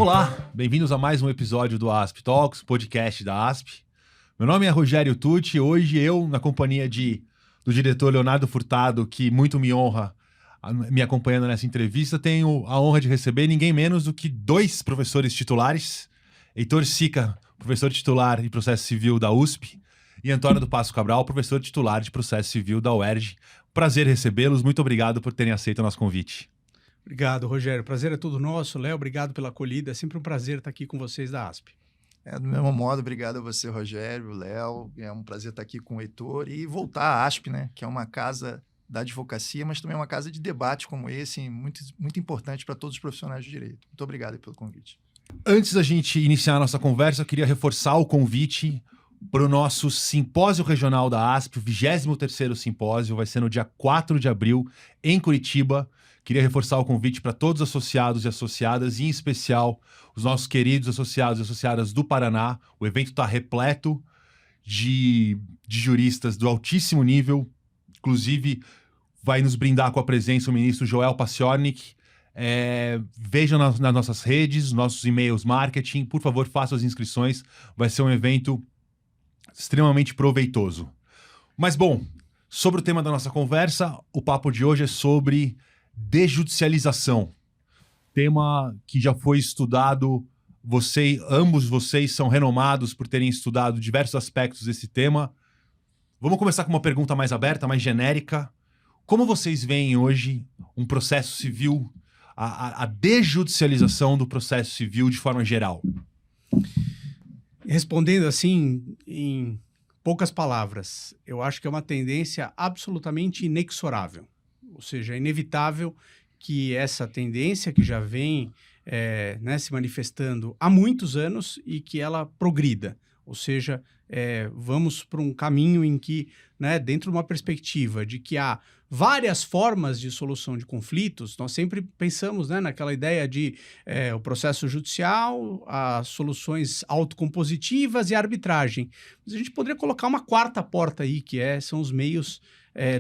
Olá, bem-vindos a mais um episódio do ASP Talks, podcast da ASP. Meu nome é Rogério Tucci e hoje eu, na companhia do diretor Leonardo Furtado, que muito me honra me acompanhando nessa entrevista, tenho a honra de receber ninguém menos do que dois professores titulares, Heitor Sica, professor titular de Processo Civil da USP, e Antônio do Passo Cabral, professor titular de Processo Civil da UERJ. Prazer recebê-los, muito obrigado por terem aceito o nosso convite. Obrigado, Rogério. O prazer é todo nosso. Léo, obrigado pela acolhida. É sempre um prazer estar aqui com vocês da ASP. Do mesmo modo, obrigado a você, Rogério, Léo. É um prazer estar aqui com o Heitor e voltar à ASP, né? Que é uma casa da advocacia, mas também é uma casa de debate como esse, muito, muito importante para todos os profissionais de direito. Muito obrigado pelo convite. Antes da gente iniciar a nossa conversa, eu queria reforçar o convite para o nosso simpósio regional da ASP, o 23º simpósio, vai ser no dia 4 de abril, em Curitiba. Queria reforçar o convite para todos os associados e associadas, e em especial os nossos queridos associados e associadas do Paraná. O evento está repleto de juristas do altíssimo nível, inclusive vai nos brindar com a presença o ministro Joel Paciornik. Vejam nas nossas redes, nossos e-mails marketing, por favor, façam as inscrições, vai ser um evento extremamente proveitoso. Mas bom, sobre o tema da nossa conversa, o papo de hoje é sobre desjudicialização. Tema que já foi estudado, ambos vocês são renomados por terem estudado diversos aspectos desse tema. Vamos começar com uma pergunta mais aberta, mais genérica. Como vocês veem hoje um processo civil, a desjudicialização do processo civil de forma geral? Respondendo assim, em poucas palavras, eu acho que é uma tendência absolutamente inexorável. Ou seja, é inevitável que essa tendência que já vem se manifestando há muitos anos e que ela progrida. Ou seja, vamos para um caminho em que, dentro de uma perspectiva de que há várias formas de solução de conflitos, nós sempre pensamos naquela ideia de o processo judicial, as soluções autocompositivas e a arbitragem. Mas a gente poderia colocar uma quarta porta aí, que são os meios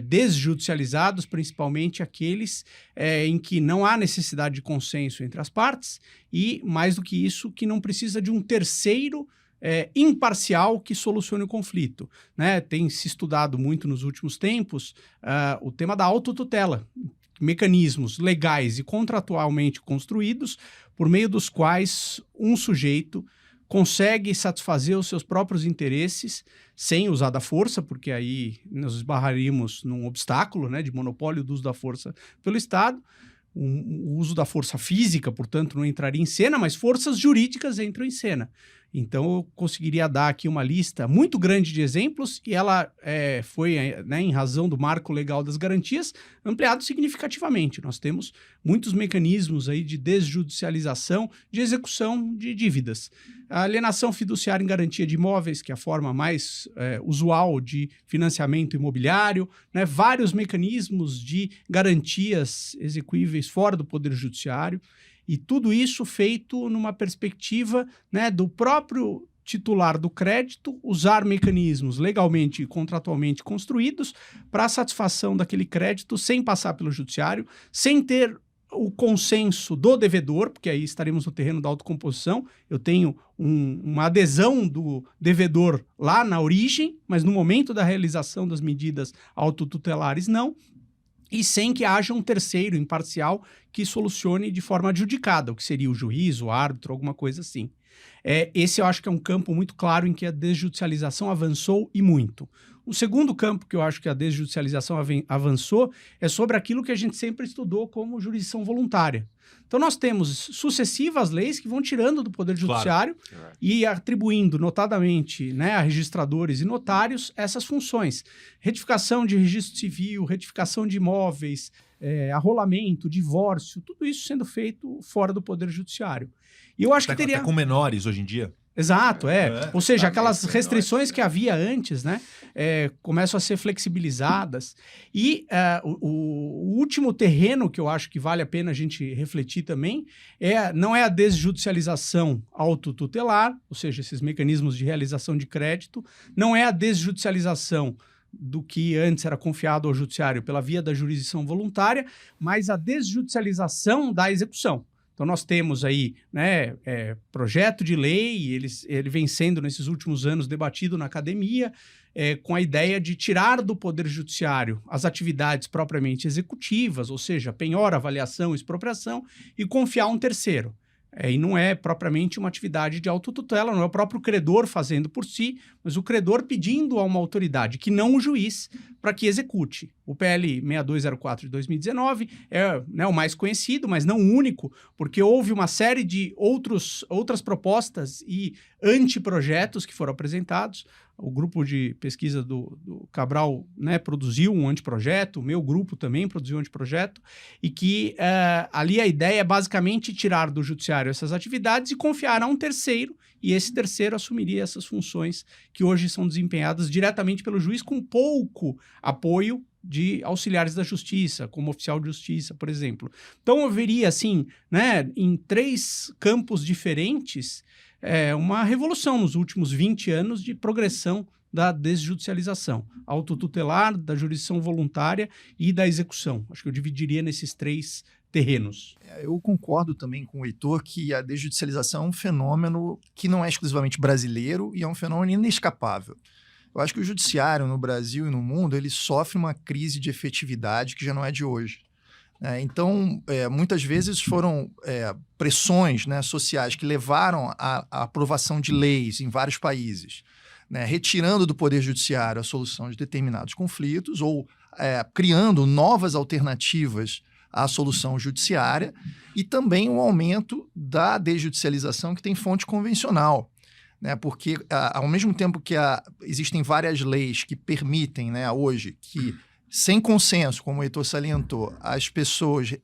desjudicializados, principalmente aqueles em que não há necessidade de consenso entre as partes e, mais do que isso, que não precisa de um terceiro imparcial que solucione o conflito. Tem se estudado muito nos últimos tempos o tema da autotutela, mecanismos legais e contratualmente construídos por meio dos quais um sujeito consegue satisfazer os seus próprios interesses sem usar da força, porque aí nós esbarraríamos num obstáculo de monopólio do uso da força pelo Estado. O uso da força física, portanto, não entraria em cena, mas forças jurídicas entram em cena. Então, eu conseguiria dar aqui uma lista muito grande de exemplos e ela foi, em razão do marco legal das garantias, ampliado significativamente. Nós temos muitos mecanismos aí de desjudicialização de execução de dívidas. A alienação fiduciária em garantia de imóveis, que é a forma mais usual de financiamento imobiliário, vários mecanismos de garantias execuíveis fora do Poder Judiciário. E tudo isso feito numa perspectiva do próprio titular do crédito usar mecanismos legalmente e contratualmente construídos para a satisfação daquele crédito sem passar pelo judiciário, sem ter o consenso do devedor, porque aí estaremos no terreno da autocomposição. Eu tenho uma adesão do devedor lá na origem, mas no momento da realização das medidas autotutelares não. E sem que haja um terceiro imparcial que solucione de forma adjudicada, o que seria o juiz, o árbitro, alguma coisa assim. Esse eu acho que é um campo muito claro em que a desjudicialização avançou e muito. O segundo campo que eu acho que a desjudicialização avançou é sobre aquilo que a gente sempre estudou como jurisdição voluntária. Então, nós temos sucessivas leis que vão tirando do Poder Judiciário e atribuindo, notadamente, a registradores e notários essas funções. Retificação de registro civil, retificação de imóveis, arrolamento, divórcio, tudo isso sendo feito fora do Poder Judiciário. E eu acho que teria... Até com menores hoje em dia. Exato, Ou seja, aquelas restrições que havia antes, começam a ser flexibilizadas. E o último terreno que eu acho que vale a pena a gente refletir também não é a desjudicialização autotutelar, ou seja, esses mecanismos de realização de crédito, não é a desjudicialização do que antes era confiado ao judiciário pela via da jurisdição voluntária, mas a desjudicialização da execução. Então, Então, nós temos aí, né, projeto de lei, ele vem sendo, nesses últimos anos, debatido na academia, com a ideia de tirar do Poder Judiciário as atividades propriamente executivas, ou seja, penhora, avaliação, expropriação, e confiar a um terceiro. E não é propriamente uma atividade de autotutela, não é o próprio credor fazendo por si, mas o credor pedindo a uma autoridade, que não o juiz, para que execute. O PL 6204 de 2019 é, né, o mais conhecido, mas não o único, porque houve uma série de outras propostas e anteprojetos que foram apresentados. O grupo de pesquisa do Cabral, né, produziu um anteprojeto, o meu grupo também produziu um anteprojeto, e que ali a ideia é basicamente tirar do judiciário essas atividades e confiar a um terceiro, e esse terceiro assumiria essas funções que hoje são desempenhadas diretamente pelo juiz, com pouco apoio de auxiliares da justiça, como oficial de justiça, por exemplo. Então, haveria, assim, né, em 3 campos diferentes, uma revolução nos últimos 20 anos de progressão da desjudicialização, autotutelar, da jurisdição voluntária e da execução. Acho que eu dividiria nesses 3 terrenos. Eu concordo também com o Heitor que a desjudicialização é um fenômeno que não é exclusivamente brasileiro e é um fenômeno inescapável. Eu acho que o judiciário no Brasil e no mundo ele sofre uma crise de efetividade que já não é de hoje. Então, muitas vezes foram pressões, né, sociais que levaram à aprovação de leis em vários países, né, retirando do Poder Judiciário a solução de determinados conflitos ou criando novas alternativas à solução judiciária, e também o aumento da desjudicialização que tem fonte convencional. Né, porque, ao mesmo tempo que existem várias leis que permitem, né, hoje que, sem consenso, como o Heitor salientou, as pessoas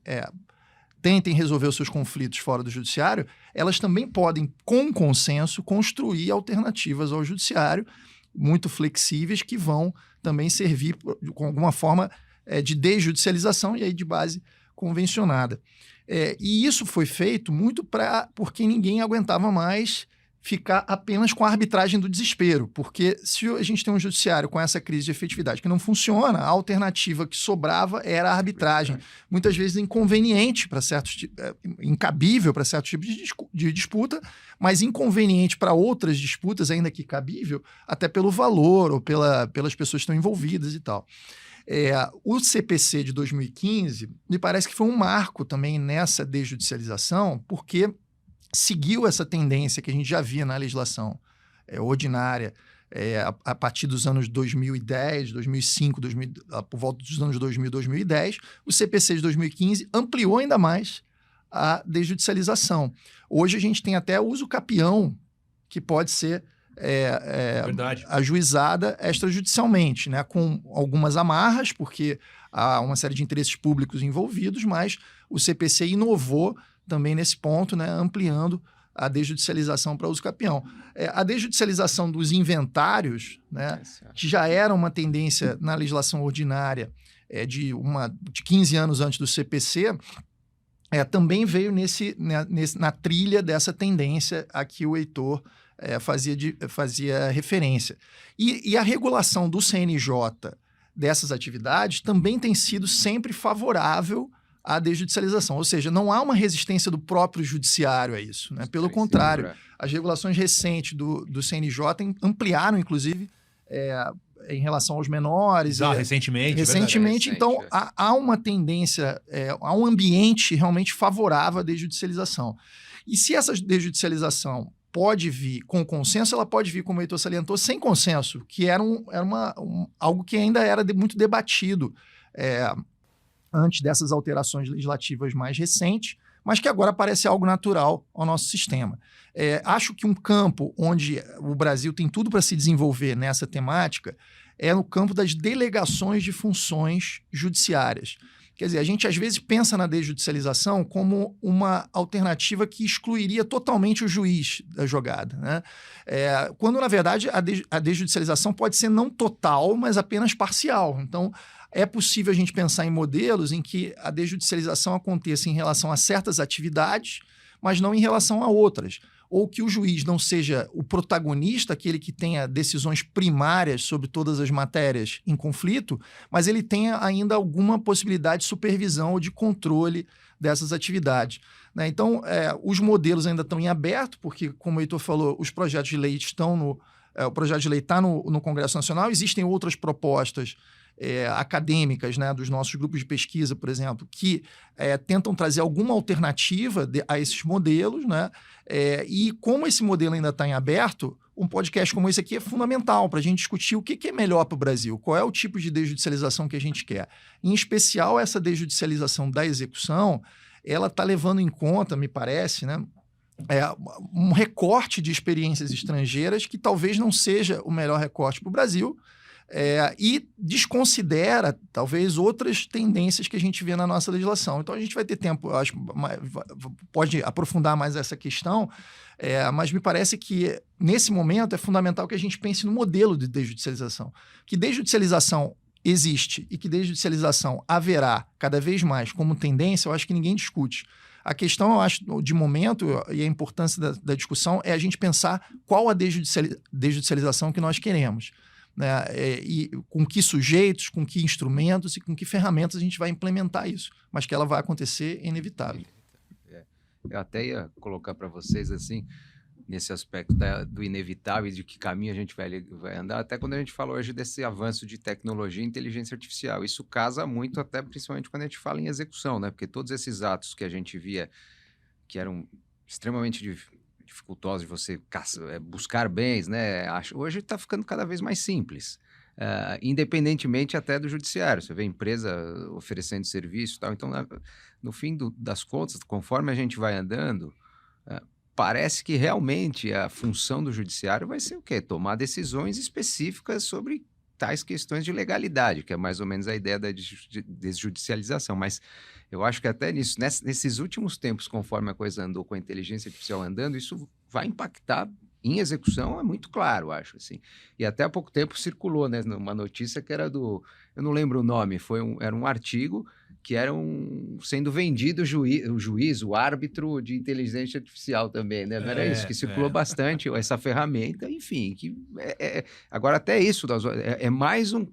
tentem resolver os seus conflitos fora do judiciário, elas também podem, com consenso, construir alternativas ao judiciário muito flexíveis que vão também servir com alguma forma de desjudicialização e aí de base convencionada. E isso foi feito muito porque ninguém aguentava mais ficar apenas com a arbitragem do desespero, porque se a gente tem um judiciário com essa crise de efetividade que não funciona, a alternativa que sobrava era a arbitragem, muitas vezes inconveniente para certos, incabível para certos tipos de disputa, mas inconveniente para outras disputas, ainda que cabível, até pelo valor ou pelas pessoas que estão envolvidas e tal. O CPC de 2015 me parece que foi um marco também nessa desjudicialização, porque seguiu essa tendência que a gente já via na legislação ordinária a partir dos anos 2010, 2005, por volta dos anos 2000 e 2010. O CPC de 2015 ampliou ainda mais a desjudicialização. Hoje a gente tem até uso capião, que pode ser ajuizada extrajudicialmente, né, com algumas amarras, porque há uma série de interesses públicos envolvidos, mas o CPC inovou também nesse ponto, né, ampliando a desjudicialização para uso capião. A desjudicialização dos inventários, né, que já era uma tendência na legislação ordinária de 15 anos antes do CPC, também veio na trilha dessa tendência a que o Heitor fazia referência. E a regulação do CNJ dessas atividades também tem sido sempre favorável à desjudicialização, ou seja, não há uma resistência do próprio judiciário a isso, né? Pelo contrário, as regulações recentes do CNJ ampliaram, inclusive, em relação aos menores. Recentemente, então, há uma tendência, há um ambiente realmente favorável à desjudicialização. E se essa desjudicialização pode vir com consenso, ela pode vir, como o Heitor salientou, sem consenso, que era algo que ainda era muito debatido antes dessas alterações legislativas mais recentes, mas que agora parece algo natural ao nosso sistema. Acho que um campo onde o Brasil tem tudo para se desenvolver nessa temática é no campo das delegações de funções judiciárias. Quer dizer, a gente às vezes pensa na desjudicialização como uma alternativa que excluiria totalmente o juiz da jogada, né? Quando, na verdade, a desjudicialização pode ser não total, mas apenas parcial. Então, é possível a gente pensar em modelos em que a desjudicialização aconteça em relação a certas atividades, mas não em relação a outras. Ou que o juiz não seja o protagonista, aquele que tenha decisões primárias sobre todas as matérias em conflito, mas ele tenha ainda alguma possibilidade de supervisão ou de controle dessas atividades. né? Então, os modelos ainda estão em aberto, porque, como o Heitor falou, os projetos de lei estão o projeto de lei está no Congresso Nacional. Existem outras propostas acadêmicas, né, dos nossos grupos de pesquisa, por exemplo, que tentam trazer alguma alternativa a esses modelos, né? E como esse modelo ainda está em aberto, um podcast como esse aqui é fundamental para a gente discutir o que é melhor para o Brasil, qual é o tipo de desjudicialização que a gente quer. Em especial, essa desjudicialização da execução, ela está levando em conta, me parece, né, um recorte de experiências estrangeiras que talvez não seja o melhor recorte para o Brasil, e desconsidera, talvez, outras tendências que a gente vê na nossa legislação. Então, a gente vai ter tempo, eu acho, pode aprofundar mais essa questão, mas me parece que, nesse momento, é fundamental que a gente pense no modelo de desjudicialização. Que desjudicialização existe e que desjudicialização haverá cada vez mais como tendência, eu acho que ninguém discute. A questão, eu acho, de momento, e a importância da discussão, é a gente pensar qual a desjudicialização que nós queremos, né? E com que sujeitos, com que instrumentos e com que ferramentas a gente vai implementar isso. Mas que ela vai acontecer, é inevitável. Eu até ia colocar para vocês, assim, nesse aspecto do inevitável e de que caminho a gente vai andar, até quando a gente fala hoje desse avanço de tecnologia e inteligência artificial. Isso casa muito, até principalmente quando a gente fala em execução, né? Porque todos esses atos que a gente via que eram extremamente dificultosos de você buscar bens, né? Hoje está ficando cada vez mais simples. Independentemente até do judiciário. Você vê empresa oferecendo serviço e tal. Então, no fim das contas, conforme a gente vai andando, parece que realmente a função do judiciário vai ser o quê? Tomar decisões específicas sobre tais questões de legalidade, que é mais ou menos a ideia da desjudicialização. Mas eu acho que até nesses últimos tempos, conforme a coisa andou com a inteligência artificial andando, isso vai impactar em execução, é muito claro, acho, assim. E até há pouco tempo circulou, né, uma notícia que era eu não lembro o nome, era um artigo que era sendo vendido o árbitro de inteligência artificial também, né? Não era isso, que circulou bastante essa ferramenta, enfim, agora até isso é mais um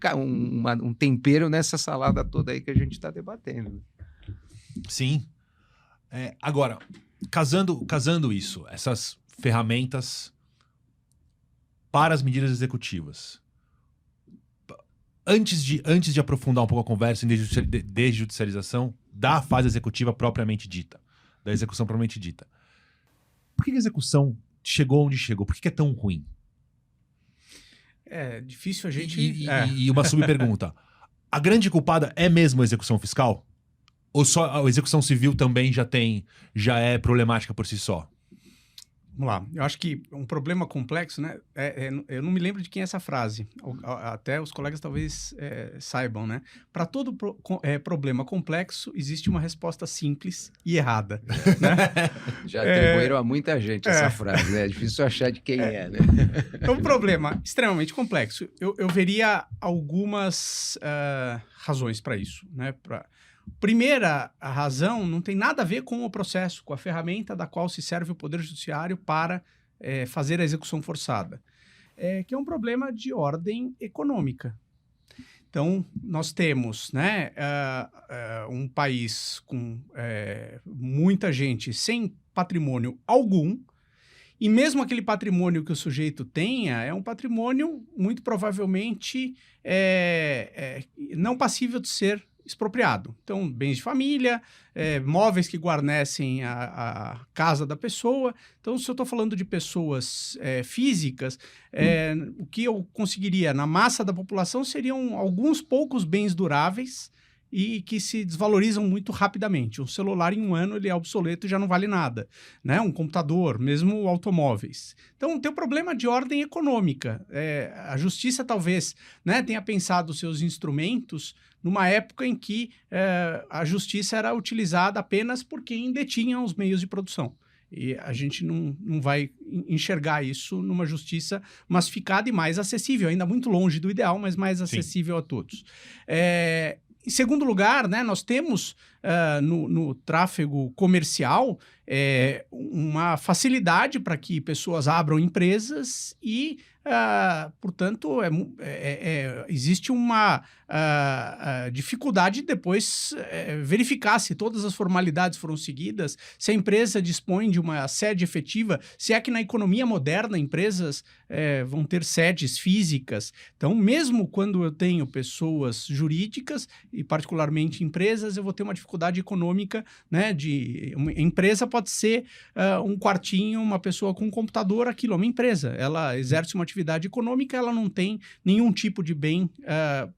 tempero nessa salada toda aí que a gente está debatendo. Sim. Agora, casando isso, essas ferramentas para as medidas executivas. Antes de aprofundar um pouco a conversa em desjudicialização da fase executiva propriamente dita, da execução propriamente dita, por que a execução chegou onde chegou? Por que é tão ruim? É difícil a gente... E uma subpergunta. A grande culpada é mesmo a execução fiscal? Ou só a execução civil também já é problemática por si só? Vamos lá. Eu acho que um problema complexo, né? Eu não me lembro de quem é essa frase. Até os colegas talvez saibam, né? Para todo problema complexo, existe uma resposta simples e errada. Né? Já atribuíram a muita gente essa frase, né? É difícil achar de quem é, né? É um problema extremamente complexo. Eu veria algumas razões para isso, né? Primeira razão não tem nada a ver com o processo, com a ferramenta da qual se serve o Poder Judiciário para fazer a execução forçada, que é um problema de ordem econômica. Então, nós temos, né, um país com muita gente sem patrimônio algum, e mesmo aquele patrimônio que o sujeito tenha é um patrimônio muito provavelmente não passível de ser expropriado. Então, bens de família, móveis que guarnecem a casa da pessoa. Então, se eu estou falando de pessoas físicas, o que eu conseguiria na massa da população seriam alguns poucos bens duráveis e que se desvalorizam muito rapidamente. Um celular, em um ano, ele é obsoleto e já não vale nada, né? Um computador, mesmo automóveis. Então, tem um problema de ordem econômica. A justiça, talvez, né, tenha pensado os seus instrumentos numa época em que a justiça era utilizada apenas por quem detinha os meios de produção. E a gente não vai enxergar isso numa justiça massificada e mais acessível, ainda muito longe do ideal, mas mais acessível a todos. Em segundo lugar, né, nós temos no tráfego comercial uma facilidade para que pessoas abram empresas e, portanto, existe uma dificuldade de depois verificar se todas as formalidades foram seguidas, se a empresa dispõe de uma sede efetiva, se é que na economia moderna empresas vão ter sedes físicas. Então, mesmo quando eu tenho pessoas jurídicas, e particularmente empresas, eu vou ter uma dificuldade econômica, né? Uma empresa pode ser um quartinho, uma pessoa com um computador, aquilo é uma empresa. Ela exerce uma atividade econômica, ela não tem nenhum tipo de bem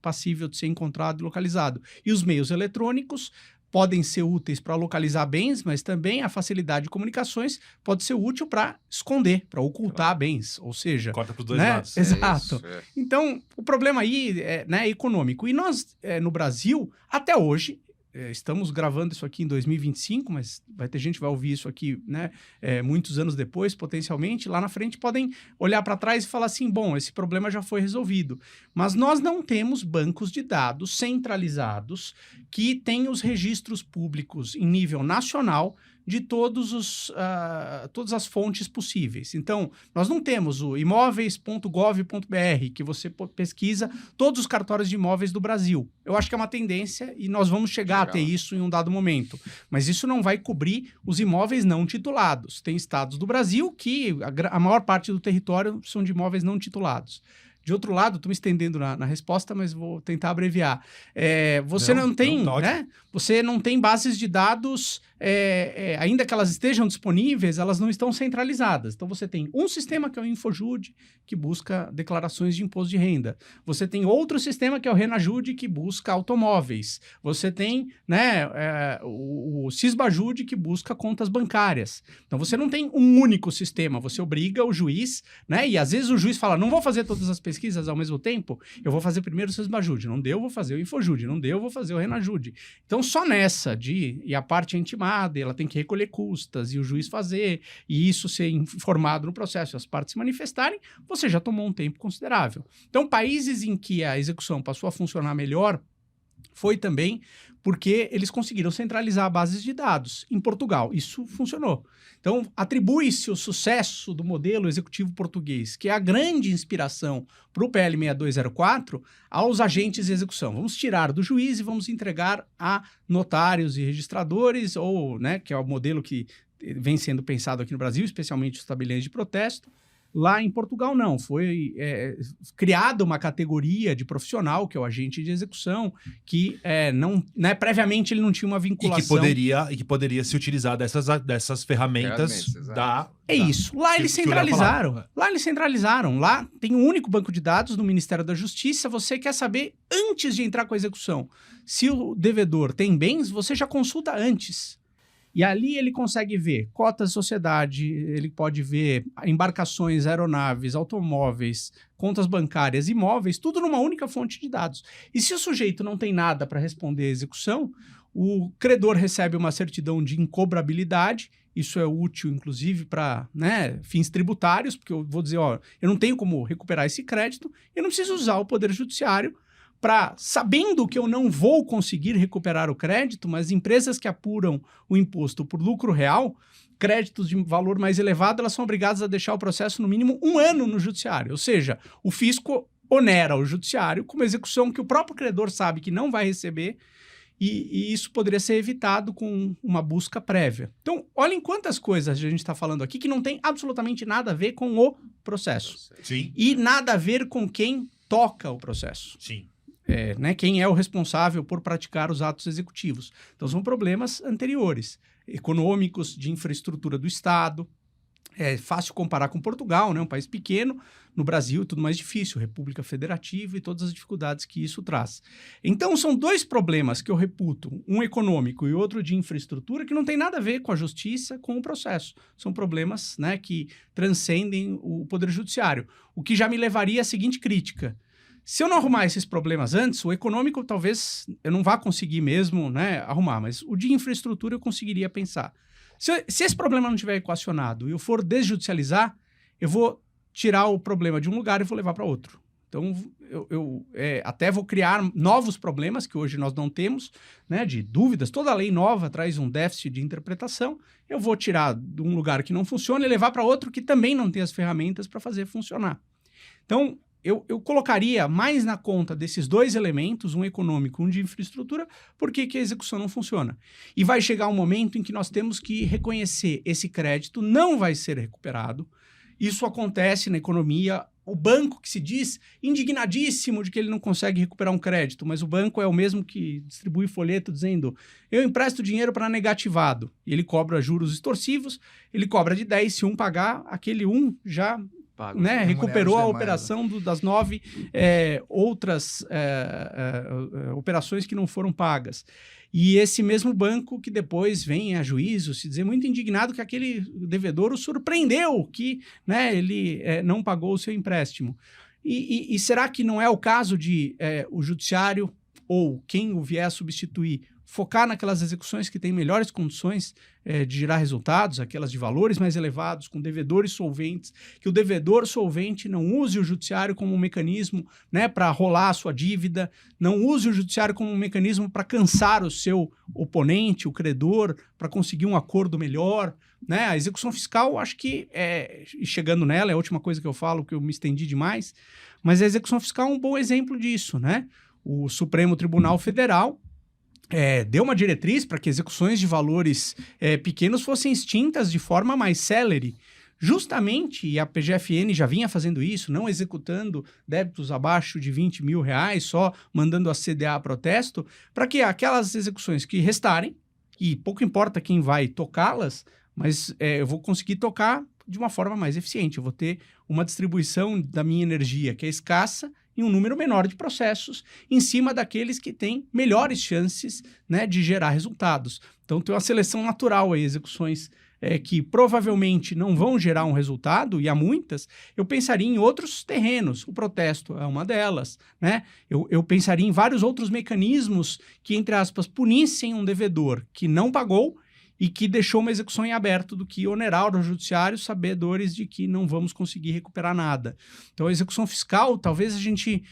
passível de ser encontrado e localizado. E os meios eletrônicos podem ser úteis para localizar bens, mas também a facilidade de comunicações pode ser útil para esconder, para ocultar bens, ou seja... Corta para os dois né? lados. Exato. Isso, é. Então, o problema aí é econômico. E nós, no Brasil, até hoje, estamos gravando isso aqui em 2025, mas vai ter gente que vai ouvir isso aqui, né, muitos anos depois, potencialmente, lá na frente podem olhar para trás e falar assim, bom, esse problema já foi resolvido. Mas nós não temos bancos de dados centralizados que tenham os registros públicos em nível nacional de todas as fontes possíveis. Então, nós não temos o imóveis.gov.br, que você pesquisa todos os cartórios de imóveis do Brasil. Eu acho que é uma tendência e nós vamos chegar a ter isso em um dado momento. Mas isso não vai cobrir os imóveis não titulados. Tem estados do Brasil que a maior parte do território são de imóveis não titulados. De outro lado, estou me estendendo na resposta, mas vou tentar abreviar. Você não tem bases de dados, ainda que elas estejam disponíveis, elas não estão centralizadas. Então, você tem um sistema que é o Infojude, que busca declarações de imposto de renda. Você tem outro sistema que é o Renajude, que busca automóveis. Você tem, né, o Cisbajude, que busca contas bancárias. Então, você não tem um único sistema. Você obriga o juiz, né, e às vezes o juiz fala, não vou fazer todas as pesquisas ao mesmo tempo, eu vou fazer primeiro o Cisbajude. Não deu, vou fazer o Infojude. Não deu, vou fazer o Renajude. Então, só nessa e a parte é intimada, ela tem que recolher custas e o juiz fazer, e isso ser informado no processo e as partes se manifestarem, você já tomou um tempo considerável. Então, países em que a execução passou a funcionar melhor foi também porque eles conseguiram centralizar bases de dados. Em Portugal, isso funcionou. Então, atribui-se o sucesso do modelo executivo português, que é a grande inspiração para o PL 6204, aos agentes de execução. Vamos tirar do juiz e vamos entregar a notários e registradores, ou, né, que é o modelo que vem sendo pensado aqui no Brasil, especialmente os tabeliões de protesto. Lá em Portugal, não. Foi criada uma categoria de profissional, que é o agente de execução, que não, né, previamente ele não tinha uma vinculação. E que poderia se utilizar dessas ferramentas da... Isso. Lá eles centralizaram. Lá tem um único banco de dados no Ministério da Justiça. Você quer saber, antes de entrar com a execução, se o devedor tem bens, você já consulta antes. E ali ele consegue ver cotas de sociedade, ele pode ver embarcações, aeronaves, automóveis, contas bancárias, imóveis, tudo numa única fonte de dados. E se o sujeito não tem nada para responder à execução, o credor recebe uma certidão de incobrabilidade. Isso é útil, inclusive, para, né, fins tributários, porque eu vou dizer, eu não tenho como recuperar esse crédito, eu não preciso usar o Poder Judiciário para, sabendo que eu não vou conseguir recuperar o crédito, mas empresas que apuram o imposto por lucro real, créditos de valor mais elevado, elas são obrigadas a deixar o processo no mínimo 1 ano no judiciário. Ou seja, o fisco onera o judiciário com uma execução que o próprio credor sabe que não vai receber, e isso poderia ser evitado com uma busca prévia. Então, olhem quantas coisas a gente está falando aqui que não tem absolutamente nada a ver com o processo. Sim. E nada a ver com quem toca o processo. Sim. Né, quem é o responsável por praticar os atos executivos. Então, são problemas anteriores, econômicos, de infraestrutura do Estado. É fácil comparar com Portugal, né, um país pequeno. No Brasil, tudo mais difícil, República Federativa e todas as dificuldades que isso traz. Então, são 2 problemas que eu reputo, um econômico e outro de infraestrutura, que não tem nada a ver com a justiça, com o processo. São problemas, né, que transcendem o Poder Judiciário. O que já me levaria à seguinte crítica: se eu não arrumar esses problemas antes, o econômico talvez eu não vá conseguir mesmo, né, arrumar, mas o de infraestrutura eu conseguiria pensar. Se esse problema não estiver equacionado e eu for desjudicializar, eu vou tirar o problema de um lugar e vou levar para outro. Então, eu até vou criar novos problemas que hoje nós não temos, né, de dúvidas. Toda lei nova traz um déficit de interpretação. Eu vou tirar de um lugar que não funciona e levar para outro que também não tem as ferramentas para fazer funcionar. Então, eu colocaria mais na conta desses dois elementos, um econômico e um de infraestrutura, por que a execução não funciona. E vai chegar um momento em que nós temos que reconhecer esse crédito não vai ser recuperado. Isso acontece na economia. O banco que se diz indignadíssimo de que ele não consegue recuperar um crédito, mas o banco é o mesmo que distribui folheto dizendo eu empresto dinheiro para negativado. E ele cobra juros extorsivos, ele cobra de 10, se um pagar, aquele um já né, recuperou a operação das 9 outras operações que não foram pagas. E esse mesmo banco que depois vem a juízo se dizer muito indignado que aquele devedor o surpreendeu, que né, ele não pagou o seu empréstimo. E será que não é o caso de o judiciário ou quem o vier a substituir focar naquelas execuções que têm melhores condições de gerar resultados, aquelas de valores mais elevados, com devedores solventes, que o devedor solvente não use o judiciário como um mecanismo né, para rolar a sua dívida, não use o judiciário como um mecanismo para cansar o seu oponente, o credor, para conseguir um acordo melhor. Né? A execução fiscal, acho que, chegando nela, é a última coisa que eu falo, que eu me estendi demais, mas a execução fiscal é um bom exemplo disso. Né? O Supremo Tribunal Federal deu uma diretriz para que execuções de valores pequenos fossem extintas de forma mais célere. Justamente, e a PGFN já vinha fazendo isso, não executando débitos abaixo de R$20 mil, só mandando a CDA a protesto, para que aquelas execuções que restarem, e pouco importa quem vai tocá-las, mas eu vou conseguir tocar de uma forma mais eficiente. Eu vou ter uma distribuição da minha energia que é escassa em um número menor de processos, em cima daqueles que têm melhores chances né, de gerar resultados. Então, tem uma seleção natural aí, execuções que provavelmente não vão gerar um resultado, e há muitas, eu pensaria em outros terrenos. O protesto é uma delas. Né? Eu pensaria em vários outros mecanismos que, entre aspas, punissem um devedor que não pagou e que deixou uma execução em aberto do que onerar o judiciário, sabedores de que não vamos conseguir recuperar nada. Então, a execução fiscal, talvez a gente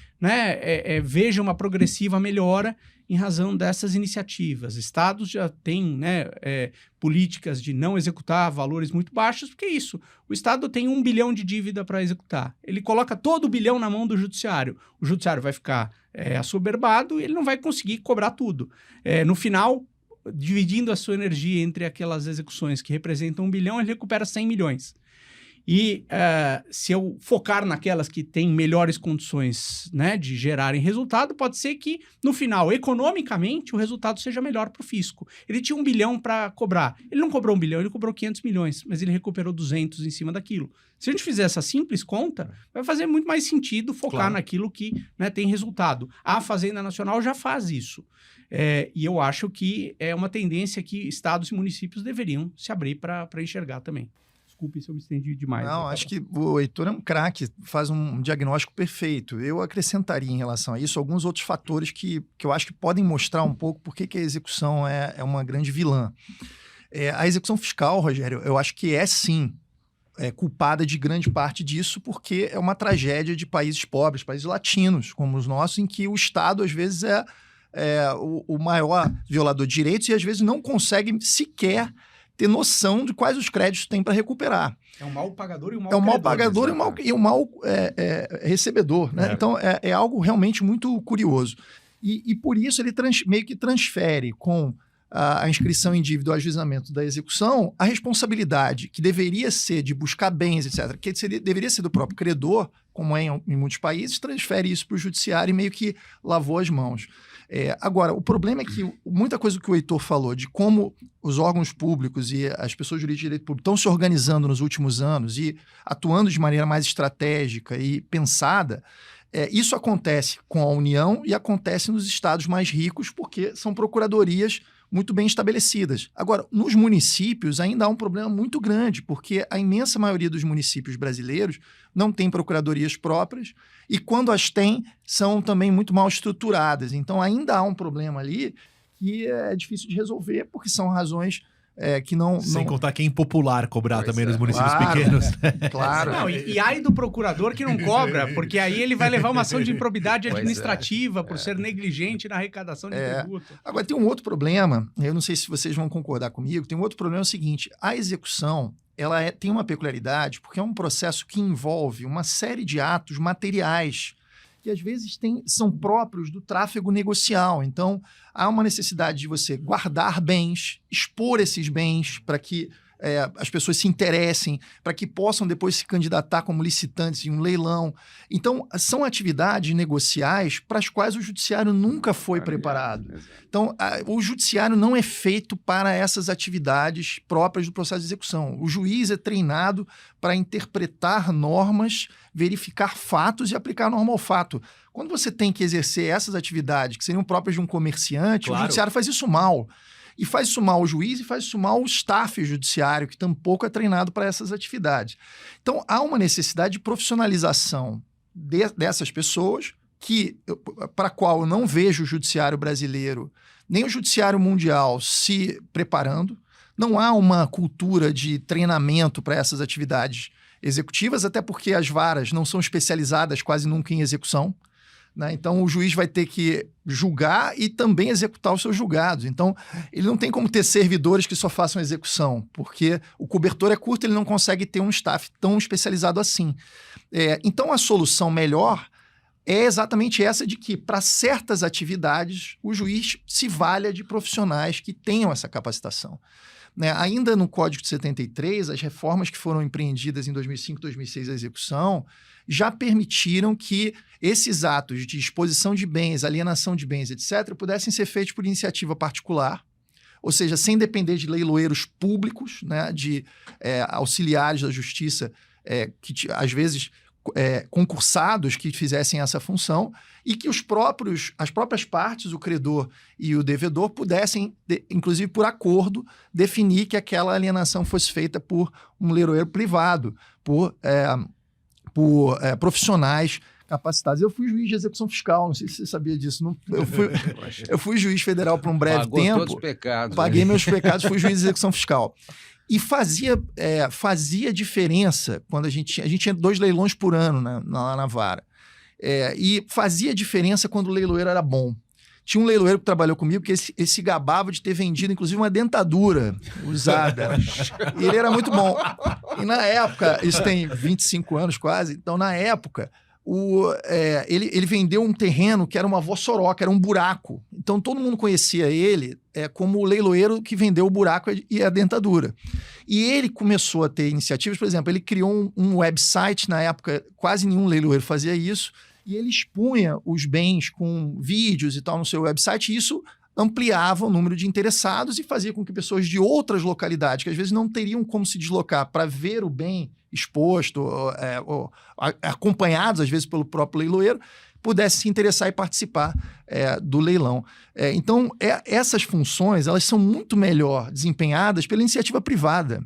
veja uma progressiva melhora em razão dessas iniciativas. Estados já têm políticas de não executar valores muito baixos, porque é isso. O Estado tem 1 bilhão de dívida para executar. Ele coloca todo o bilhão na mão do judiciário. O judiciário vai ficar assoberbado e ele não vai conseguir cobrar tudo. No final, dividindo a sua energia entre aquelas execuções que representam 1 bilhão, ele recupera 100 milhões. E se eu focar naquelas que têm melhores condições né, de gerarem resultado, pode ser que, no final, economicamente, o resultado seja melhor para o fisco. Ele tinha 1 bilhão para cobrar. Ele não cobrou 1 bilhão, ele cobrou 500 milhões, mas ele recuperou 200 em cima daquilo. Se a gente fizer essa simples conta, vai fazer muito mais sentido focar naquilo que né, tem resultado. A Fazenda Nacional já faz isso. E eu acho que é uma tendência que estados e municípios deveriam se abrir para enxergar também. Desculpe se eu me estendi demais. Não, acho que o Heitor é um craque, faz um diagnóstico perfeito. Eu acrescentaria em relação a isso alguns outros fatores que eu acho que podem mostrar um pouco por que a execução é uma grande vilã. A execução fiscal, Rogério, eu acho que sim, culpada de grande parte disso, porque é uma tragédia de países pobres, países latinos como os nossos, em que o Estado, às vezes, o maior violador de direitos e, às vezes, não consegue sequer ter noção de quais os créditos tem para recuperar. É um mau pagador e um mau credor. É um mau pagador e um mau recebedor. Né? Então, é algo realmente muito curioso. E por isso, ele meio que transfere com a inscrição em dívida, o ajuizamento da execução, a responsabilidade que deveria ser de buscar bens, etc., que deveria ser do próprio credor, como em muitos países, transfere isso para o judiciário e meio que lavou as mãos. Agora, o problema é que muita coisa que o Heitor falou de como os órgãos públicos e as pessoas jurídicas de direito público estão se organizando nos últimos anos e atuando de maneira mais estratégica e pensada, isso acontece com a União e acontece nos estados mais ricos porque são procuradorias muito bem estabelecidas. Agora, nos municípios ainda há um problema muito grande, porque a imensa maioria dos municípios brasileiros não tem procuradorias próprias e quando as têm, são também muito mal estruturadas. Então, ainda há um problema ali que é difícil de resolver, porque são razões que não... Sem contar que é impopular cobrar Pois também é. nos municípios Claro. pequenos. Claro. Não, e aí do procurador que não cobra, porque aí ele vai levar uma ação de improbidade Pois é. administrativa por ser negligente na arrecadação de tributo. Agora, tem um outro problema, eu não sei se vocês vão concordar comigo, tem um outro problema, é o seguinte, a execução, ela tem uma peculiaridade, porque é um processo que envolve uma série de atos materiais, que às vezes são próprios do tráfego negocial. Então, há uma necessidade de você guardar bens, expor esses bens para que as pessoas se interessem, para que possam depois se candidatar como licitantes em um leilão. Então, são atividades negociais para as quais o judiciário nunca foi preparado. Exato. Então, o judiciário não é feito para essas atividades próprias do processo de execução. O juiz é treinado para interpretar normas, verificar fatos e aplicar a norma ao fato. Quando você tem que exercer essas atividades que seriam próprias de um comerciante, Claro. o judiciário faz isso mal. E faz isso mal o juiz e faz isso mal o staff judiciário, que tampouco é treinado para essas atividades. Então, há uma necessidade de profissionalização dessas pessoas, para a qual eu não vejo o judiciário brasileiro, nem o judiciário mundial se preparando. Não há uma cultura de treinamento para essas atividades executivas, até porque as varas não são especializadas quase nunca em execução. Né? Então, o juiz vai ter que julgar e também executar os seus julgados. Então, ele não tem como ter servidores que só façam execução, porque o cobertor é curto, ele não consegue ter um staff tão especializado assim. Então, a solução melhor é exatamente essa de que, para certas atividades, o juiz se valha de profissionais que tenham essa capacitação. Né? Ainda no Código de 73, as reformas que foram empreendidas em 2005 e 2006 da execução já permitiram que esses atos de exposição de bens, alienação de bens, etc., pudessem ser feitos por iniciativa particular, ou seja, sem depender de leiloeiros públicos, né, de auxiliares da justiça, que às vezes concursados que fizessem essa função, e que as próprias partes, o credor e o devedor, pudessem, inclusive por acordo, definir que aquela alienação fosse feita por um leiloeiro privado, por profissionais capacitados. Eu fui juiz de execução fiscal, não sei se você sabia disso. Eu fui juiz federal por um breve Pagou tempo. todos os pecados. Paguei meus pecados, fui juiz de execução fiscal. E fazia diferença quando a gente tinha 2 leilões por ano lá na vara. E fazia diferença quando o leiloeiro era bom. Tinha um leiloeiro que trabalhou comigo que ele se gabava de ter vendido, inclusive, uma dentadura usada. E ele era muito bom. E na época, isso tem 25 anos quase, então na época, ele vendeu um terreno que era uma vossoroca, era um buraco. Então todo mundo conhecia ele como o leiloeiro que vendeu o buraco e a dentadura. E ele começou a ter iniciativas, por exemplo, ele criou um website, na época quase nenhum leiloeiro fazia isso, e ele expunha os bens com vídeos e tal no seu website, e isso ampliava o número de interessados e fazia com que pessoas de outras localidades, que às vezes não teriam como se deslocar para ver o bem exposto, ou acompanhados às vezes pelo próprio leiloeiro, pudessem se interessar e participar do leilão. Então, essas funções elas são muito melhor desempenhadas pela iniciativa privada.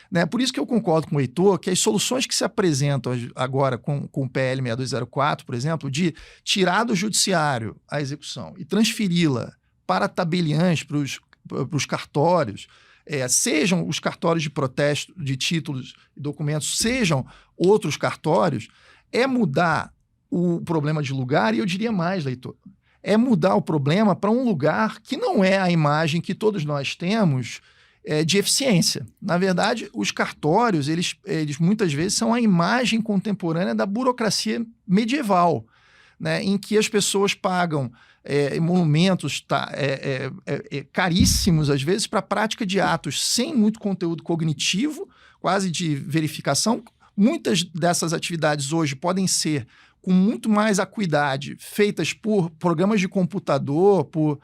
Né? Por isso que eu concordo com o Heitor que as soluções que se apresentam agora com o PL 6204, por exemplo, de tirar do judiciário a execução e transferi-la para tabeliães, para os cartórios, sejam os cartórios de protesto de títulos e documentos, sejam outros cartórios, é mudar o problema de lugar, e eu diria mais, Leitor, é mudar o problema para um lugar que não é a imagem que todos nós temos de eficiência. Na verdade, os cartórios, eles muitas vezes são a imagem contemporânea da burocracia medieval, né, em que as pessoas pagam emolumentos caríssimos, às vezes, para a prática de atos sem muito conteúdo cognitivo, quase de verificação. Muitas dessas atividades hoje podem ser, com muito mais acuidade, feitas por programas de computador, por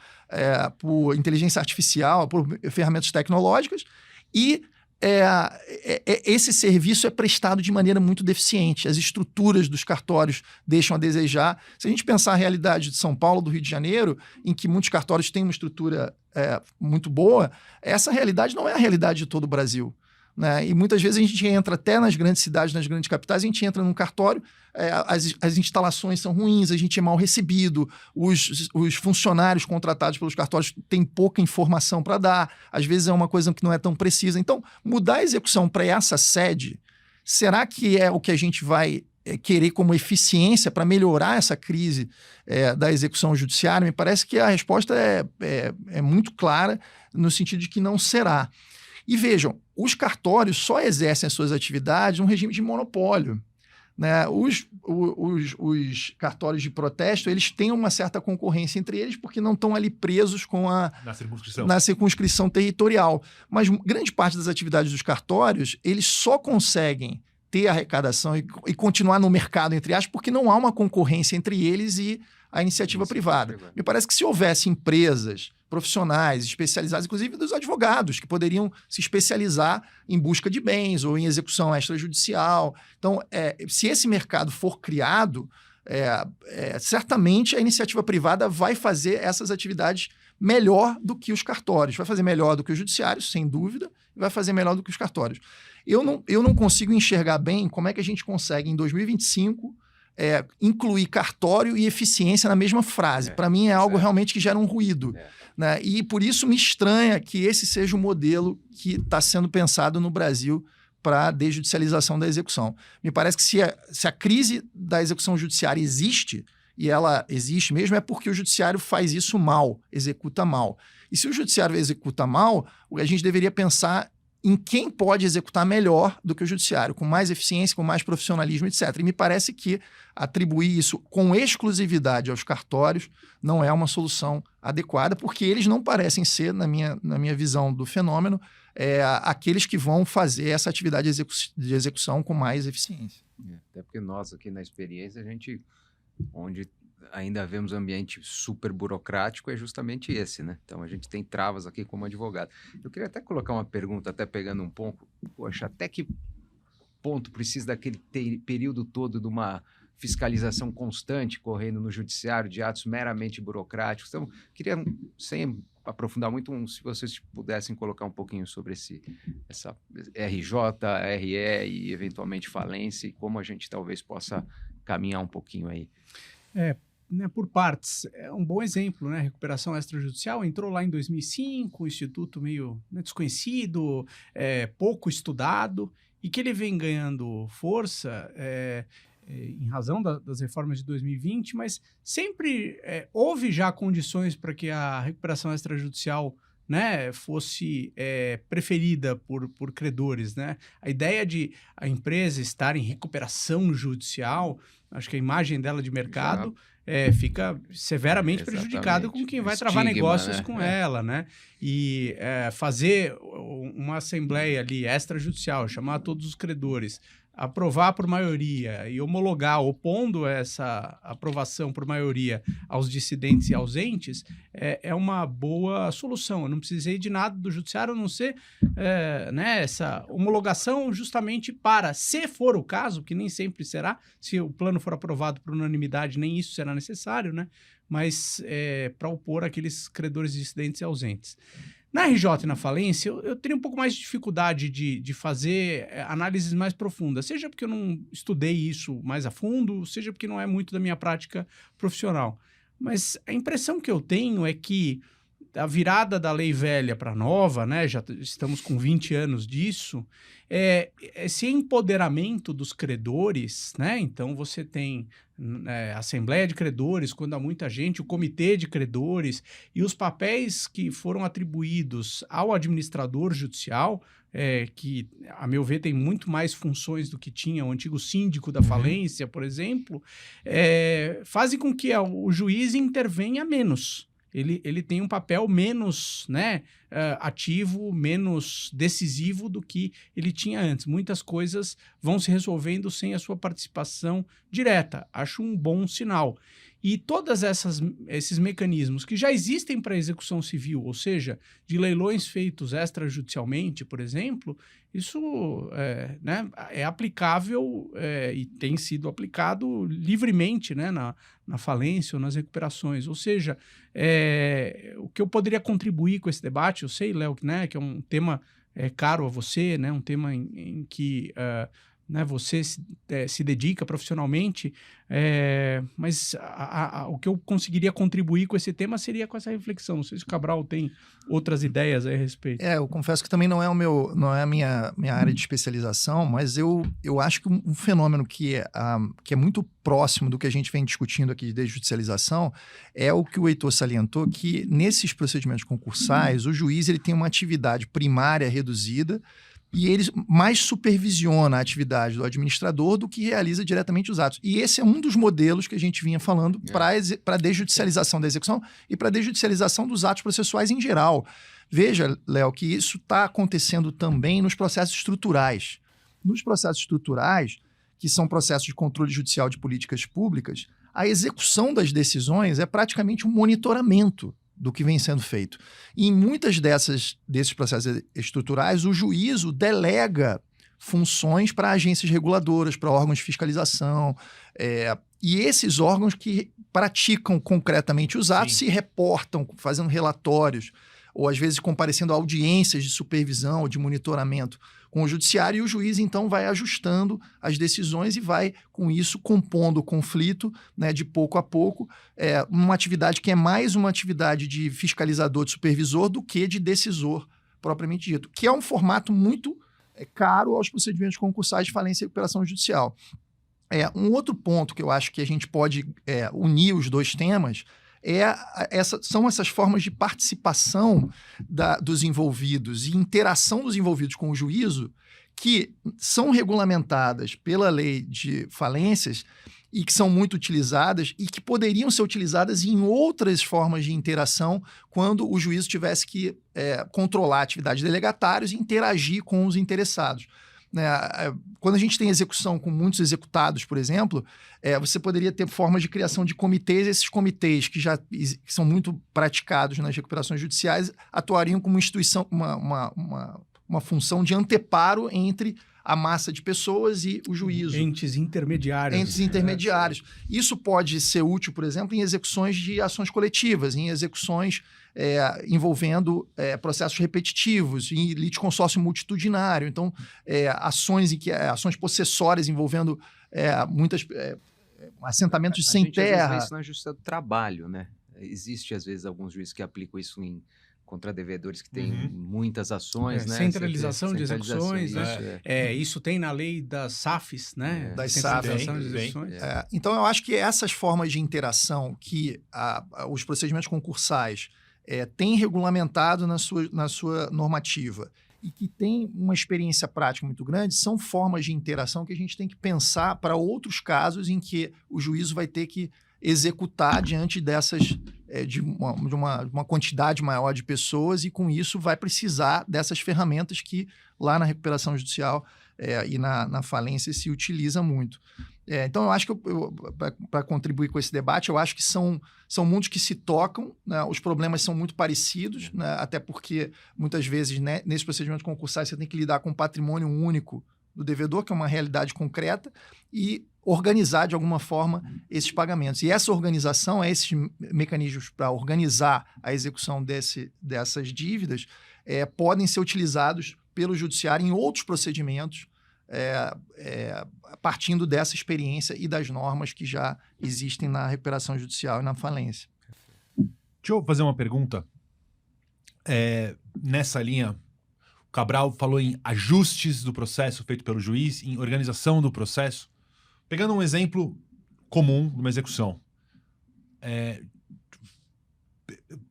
inteligência artificial, por ferramentas tecnológicas, e esse serviço é prestado de maneira muito deficiente. As estruturas dos cartórios deixam a desejar. Se a gente pensar a realidade de São Paulo, do Rio de Janeiro, em que muitos cartórios têm uma estrutura muito boa, essa realidade não é a realidade de todo o Brasil. né? E muitas vezes a gente entra até nas grandes cidades, nas grandes capitais, a gente entra num cartório, as instalações são ruins, a gente é mal recebido, os funcionários contratados pelos cartórios têm pouca informação para dar, às vezes é uma coisa que não é tão precisa. Então, mudar a execução para essa sede, será que é o que a gente vai querer como eficiência para melhorar essa crise da execução judiciária? Me parece que a resposta é muito clara no sentido de que não será. E vejam, os cartórios só exercem as suas atividades num regime de monopólio, né? Os cartórios de protesto, eles têm uma certa concorrência entre eles porque não estão ali presos com na circunscrição territorial. Mas grande parte das atividades dos cartórios, eles só conseguem ter arrecadação e continuar no mercado, entre aspas, porque não há uma concorrência entre eles e a iniciativa privada. Me parece que se houvesse empresas profissionais especializadas, inclusive dos advogados, que poderiam se especializar em busca de bens ou em execução extrajudicial. Então, se esse mercado for criado, certamente a iniciativa privada vai fazer essas atividades melhor do que os cartórios, vai fazer melhor do que o judiciário, sem dúvida, e vai fazer melhor do que os cartórios. Eu não consigo enxergar bem como é que a gente consegue, em 2025, incluir cartório e eficiência na mesma frase. Para mim é algo realmente que gera um ruído. Né? E por isso me estranha que esse seja o modelo que está sendo pensado no Brasil para a desjudicialização da execução. Me parece que se a crise da execução judiciária existe, e ela existe mesmo, é porque o judiciário faz isso mal, executa mal. E se o judiciário executa mal, a gente deveria pensar em quem pode executar melhor do que o judiciário, com mais eficiência, com mais profissionalismo, etc. E me parece que atribuir isso com exclusividade aos cartórios não é uma solução adequada, porque eles não parecem ser, na minha visão do fenômeno, aqueles que vão fazer essa atividade de execução com mais eficiência. Até porque nós aqui na experiência, onde ainda vemos ambiente super burocrático, é justamente esse, né? Então a gente tem travas aqui como advogado. Eu queria até colocar uma pergunta, até pegando um pouco, poxa, até que ponto precisa daquele período todo de uma fiscalização constante correndo no judiciário de atos meramente burocráticos? Então, queria, sem aprofundar muito, se vocês pudessem colocar um pouquinho sobre essa RJ, RE e eventualmente falência, e como a gente talvez possa caminhar um pouquinho aí. Por partes. É um bom exemplo, né? Recuperação extrajudicial entrou lá em 2005, um instituto meio desconhecido, pouco estudado, e que ele vem ganhando força em razão das reformas de 2020, mas sempre houve já condições para que a recuperação extrajudicial, né, fosse preferida por credores, né? A ideia de a empresa estar em recuperação judicial, acho que a imagem dela de mercado fica severamente prejudicada com quem vai travar negócios, né, com ela, né? E fazer uma assembleia ali extrajudicial, chamar todos os credores, aprovar por maioria e homologar, opondo essa aprovação por maioria aos dissidentes e ausentes, é uma boa solução. Eu não precisei de nada do judiciário, a não ser essa homologação justamente para, se for o caso, que nem sempre será, se o plano for aprovado por unanimidade, nem isso será necessário, né? Mas para opor aqueles credores dissidentes e ausentes. Na RJ e na falência, eu teria um pouco mais de dificuldade de fazer análises mais profundas, seja porque eu não estudei isso mais a fundo, seja porque não é muito da minha prática profissional. Mas a impressão que eu tenho é que a virada da lei velha para nova, né, já estamos com 20 anos disso, esse empoderamento dos credores, né? Então você tem a Assembleia de Credores, quando há muita gente, o Comitê de Credores e os papéis que foram atribuídos ao administrador judicial, que, a meu ver, tem muito mais funções do que tinha o antigo síndico da falência, por exemplo, fazem com que o juiz intervenha menos. Ele tem um papel menos, né, ativo, menos decisivo do que ele tinha antes. Muitas coisas vão se resolvendo sem a sua participação direta. Acho um bom sinal. E todos esses mecanismos que já existem para execução civil, ou seja, de leilões feitos extrajudicialmente, por exemplo, isso é aplicável e tem sido aplicado livremente, né, na falência ou nas recuperações. Ou seja, o que eu poderia contribuir com esse debate, eu sei, Léo, né, que é um tema caro a você, né? Um tema em que né, você se dedica profissionalmente, mas o que eu conseguiria contribuir com esse tema seria com essa reflexão. Não sei se o Cabral tem outras ideias aí a respeito. Eu confesso que também não é a minha área de especialização, mas eu acho que um fenômeno que é muito próximo do que a gente vem discutindo aqui de desjudicialização é o que o Heitor salientou, que nesses procedimentos concursais, o juiz ele tem uma atividade primária reduzida e ele mais supervisiona a atividade do administrador do que realiza diretamente os atos. E esse é um dos modelos que a gente vinha falando para a desjudicialização da execução e para a desjudicialização dos atos processuais em geral. Veja, Léo, que isso está acontecendo também nos processos estruturais. Nos processos estruturais, que são processos de controle judicial de políticas públicas, a execução das decisões é praticamente um monitoramento do que vem sendo feito. E em muitas desses processos estruturais, o juízo delega funções para agências reguladoras, para órgãos de fiscalização, e esses órgãos que praticam concretamente os atos se reportam, fazendo relatórios, ou às vezes comparecendo a audiências de supervisão ou de monitoramento com o judiciário, e o juiz então vai ajustando as decisões e vai, com isso, compondo o conflito, né, de pouco a pouco, uma atividade que é mais uma atividade de fiscalizador, de supervisor, do que de decisor propriamente dito, que é um formato muito caro aos procedimentos concursais de falência e recuperação judicial. Um outro ponto que eu acho que a gente pode unir os dois temas são essas formas de participação dos envolvidos e interação dos envolvidos com o juízo que são regulamentadas pela lei de falências e que são muito utilizadas e que poderiam ser utilizadas em outras formas de interação quando o juízo tivesse que controlar a atividade de delegatários e interagir com os interessados. Quando a gente tem execução com muitos executados, por exemplo, você poderia ter formas de criação de comitês. Esses comitês que que são muito praticados nas recuperações judiciais atuariam como instituição, uma função de anteparo entre a massa de pessoas e o juízo. Entes intermediários. Isso pode ser útil, por exemplo, em execuções de ações coletivas, em execuções envolvendo processos repetitivos, em litisconsórcio multitudinário. Então, ações possessórias envolvendo muitas assentamentos sem terra. A gente vê isso na Justiça do Trabalho, né? Existe, às vezes, alguns juízes que aplicam isso contra devedores que têm muitas ações, né? Centralização de execuções, né? Isso tem na lei das SAFs, né? Das Centralização SAFs. de execuções. Então, eu acho que essas formas de interação que os procedimentos concursais têm regulamentado na sua normativa e que tem uma experiência prática muito grande, são formas de interação que a gente tem que pensar para outros casos em que o juízo vai ter que executar diante de uma quantidade maior de pessoas, e com isso vai precisar dessas ferramentas que lá na recuperação judicial e na falência se utiliza muito. Então, eu acho que, para contribuir com esse debate, eu acho que são mundos que se tocam, né? Os problemas são muito parecidos, né? Até porque, muitas vezes, né, nesse procedimento concursal, você tem que lidar com um patrimônio único do devedor, que é uma realidade concreta, e organizar, de alguma forma, esses pagamentos. E essa organização, esses mecanismos para organizar a execução dessas dívidas, podem ser utilizados pelo judiciário em outros procedimentos, partindo dessa experiência e das normas que já existem na recuperação judicial e na falência. Deixa eu fazer uma pergunta. Nessa linha, o Cabral falou em ajustes do processo feito pelo juiz, em organização do processo. Pegando um exemplo comum de uma execução.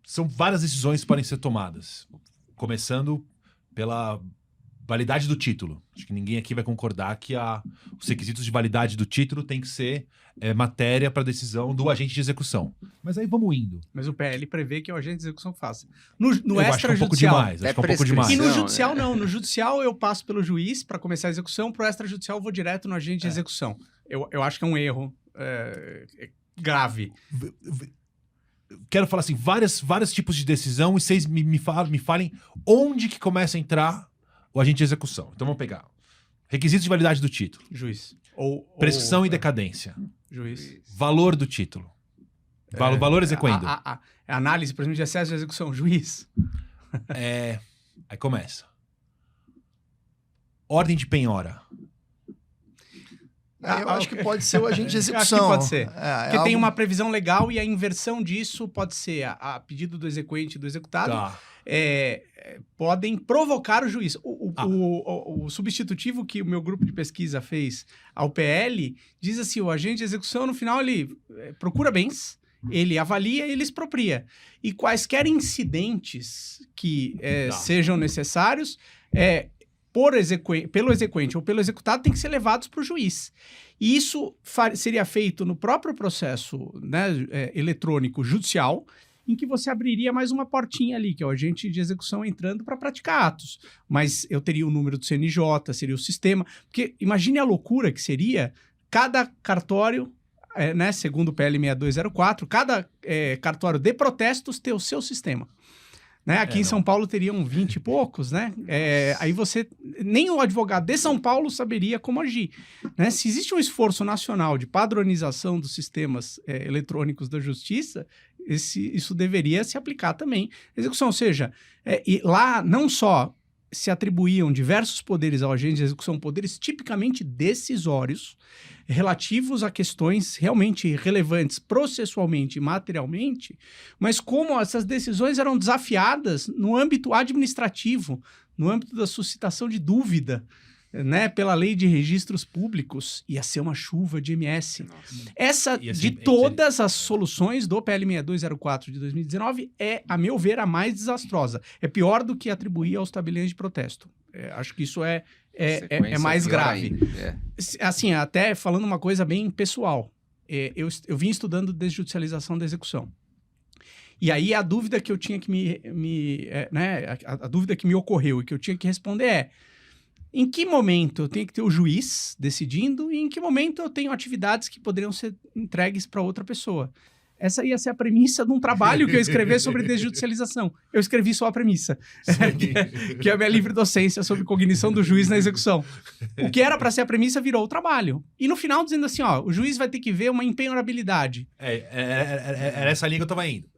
São várias decisões que podem ser tomadas, começando pela validade do título. Acho que ninguém aqui vai concordar que os requisitos de validade do título tem que ser matéria para decisão do agente de execução. Mas aí vamos indo. Mas o PL prevê que o agente de execução faça. No Eu acho que é um pouco extrajudicial. demais. Acho que é um pouco demais. E no judicial, não. No judicial, eu passo pelo juiz para começar a execução. Para o extrajudicial, eu vou direto no agente de execução. Eu acho que é um erro grave. Quero falar assim, vários tipos de decisão, e vocês me falem onde que começa a entrar o agente de execução. Então vamos pegar requisitos de validade do título. Juiz. Prescrição e decadência. Juiz. Valor do título. Valor exequendo. Análise, por exemplo, de excesso de execução. Juiz. Aí começa. ordem de penhora. Eu acho que pode ser o agente de execução. Acho que pode ser. Porque tem algo- uma previsão legal e a inversão disso pode ser a pedido do exequente e do executado. Tá. Podem provocar o juiz. O substitutivo que o meu grupo de pesquisa fez ao PL diz assim, o agente de execução, no final, ele procura bens, ele avalia e ele expropria. E quaisquer incidentes que sejam necessários, pelo exequente ou pelo executado, tem que ser levados para o juiz. E isso seria feito no próprio processo, né, eletrônico judicial, em que você abriria mais uma portinha ali, que é o agente de execução entrando para praticar atos. Mas eu teria o número do CNJ, seria o sistema. Porque imagine a loucura que seria cada cartório, né, segundo o PL 6204, cada cartório de protestos ter o seu sistema. Né? Aqui em São Paulo teriam 20 e poucos, né? Aí nem o advogado de São Paulo saberia como agir. Né? Se existe um esforço nacional de padronização dos sistemas eletrônicos da justiça, isso deveria se aplicar também à execução. Ou seja, e lá não só se atribuíam diversos poderes ao agente de execução, poderes tipicamente decisórios, relativos a questões realmente relevantes processualmente e materialmente, mas como essas decisões eram desafiadas no âmbito administrativo, no âmbito da suscitação de dúvida, né, pela lei de registros públicos, ia ser uma chuva de MS. Essa, de todas as soluções do PL 6204 de 2019, a meu ver, a mais desastrosa. É pior do que atribuir aos tabeliões de protesto. Acho que isso é mais grave. Assim, até falando uma coisa bem pessoal, eu vim estudando desjudicialização da execução. E aí a dúvida que eu tinha que a dúvida que me ocorreu e que eu tinha que responder em que momento eu tenho que ter o juiz decidindo e em que momento eu tenho atividades que poderiam ser entregues para outra pessoa. Essa ia ser a premissa de um trabalho que eu escrevi sobre desjudicialização. Eu escrevi só a premissa, que é a minha livre docência sobre cognição do juiz na execução. O que era para ser a premissa virou o trabalho. E no final dizendo assim, o juiz vai ter que ver uma empenhorabilidade. Era essa linha que eu estava indo.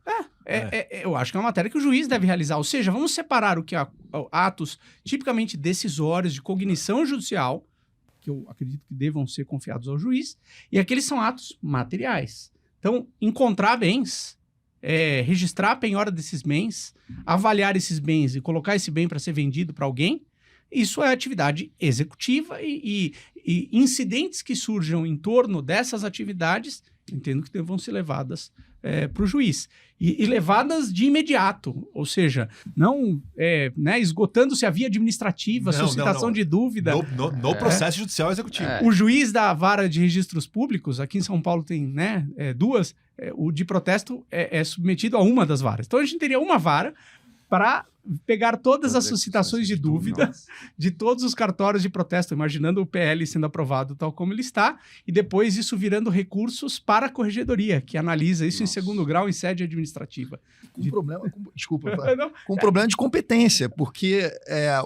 Eu acho que é uma matéria que o juiz deve realizar. Ou seja, vamos separar o que é atos tipicamente decisórios de cognição judicial, que eu acredito que devam ser confiados ao juiz, e aqueles são atos materiais. Então, encontrar bens, registrar a penhora desses bens, avaliar esses bens e colocar esse bem para ser vendido para alguém, isso é atividade executiva e incidentes que surjam em torno dessas atividades, entendo que devam ser levadas para o juiz. E levadas de imediato, ou seja, não esgotando-se a via administrativa, suscitação de dúvida. No processo judicial executivo. O juiz da vara de registros públicos, aqui em São Paulo tem duas, o de protesto é submetido a uma das varas. Então a gente teria uma vara para pegar todas as suscitações de dúvida de todos os cartórios de protesto, imaginando o PL sendo aprovado tal como ele está, e depois isso virando recursos para a corregedoria, que analisa isso em segundo grau em sede administrativa. Com problema de competência, porque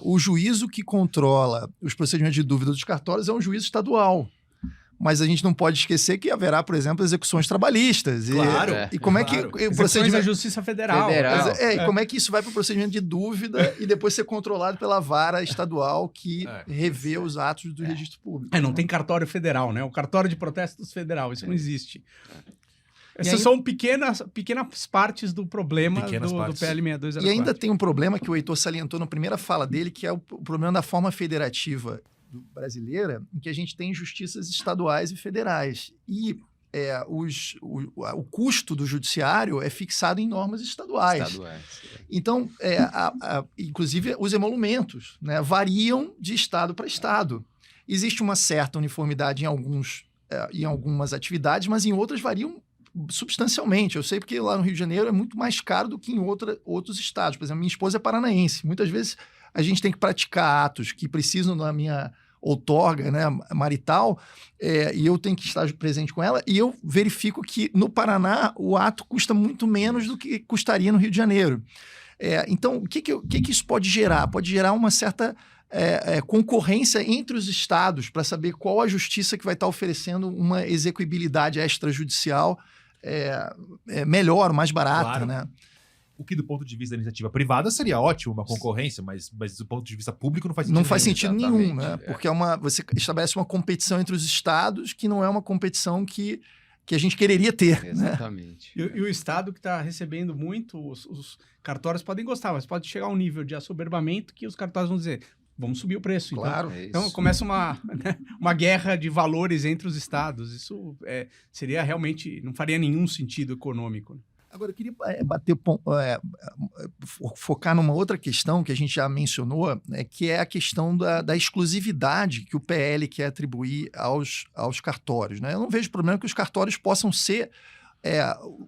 o juízo que controla os procedimentos de dúvida dos cartórios é um juízo estadual. Mas a gente não pode esquecer que haverá, por exemplo, execuções trabalhistas. Claro. E como é que o procedimento da Justiça Federal. E como é que isso vai para o procedimento de dúvida e depois ser controlado pela vara estadual que revê os atos do registro público? Não tem cartório federal, né? O cartório de protestos federal, isso não existe. Essas são pequenas partes do problema do PL 6204. E ainda tem um problema que o Heitor salientou na primeira fala dele, que é o problema da forma federativa brasileira, em que a gente tem justiças estaduais e federais. E o custo do judiciário é fixado em normas estaduais. Então, inclusive, os emolumentos, né, variam de estado para estado. Existe uma certa uniformidade em algumas atividades, mas em outras variam substancialmente. Eu sei porque lá no Rio de Janeiro é muito mais caro do que em outros estados. Por exemplo, minha esposa é paranaense. Muitas vezes a gente tem que praticar atos que precisam da minha outorga, né, marital, e eu tenho que estar presente com ela, e eu verifico que no Paraná o ato custa muito menos do que custaria no Rio de Janeiro. Então, o que isso pode gerar? Pode gerar uma certa concorrência entre os estados para saber qual a justiça que vai estar oferecendo uma execuibilidade extrajudicial melhor, mais barata, né? O que do ponto de vista da iniciativa privada seria ótimo, uma concorrência, mas do ponto de vista público não faz sentido Não faz nenhum. sentido nenhum, Exatamente, né? Porque você estabelece uma competição entre os estados que não é uma competição que a gente quereria ter, né? Exatamente. E o Estado que está recebendo muito, os cartórios podem gostar, mas pode chegar a um nível de assoberbamento que os cartórios vão dizer, vamos subir o preço. Claro. Então começa uma guerra de valores entre os estados. Isso seria realmente, não faria nenhum sentido econômico. Agora, eu queria focar numa outra questão que a gente já mencionou, né, que é a questão da exclusividade que o PL quer atribuir aos cartórios, né? Eu não vejo problema que os cartórios possam ser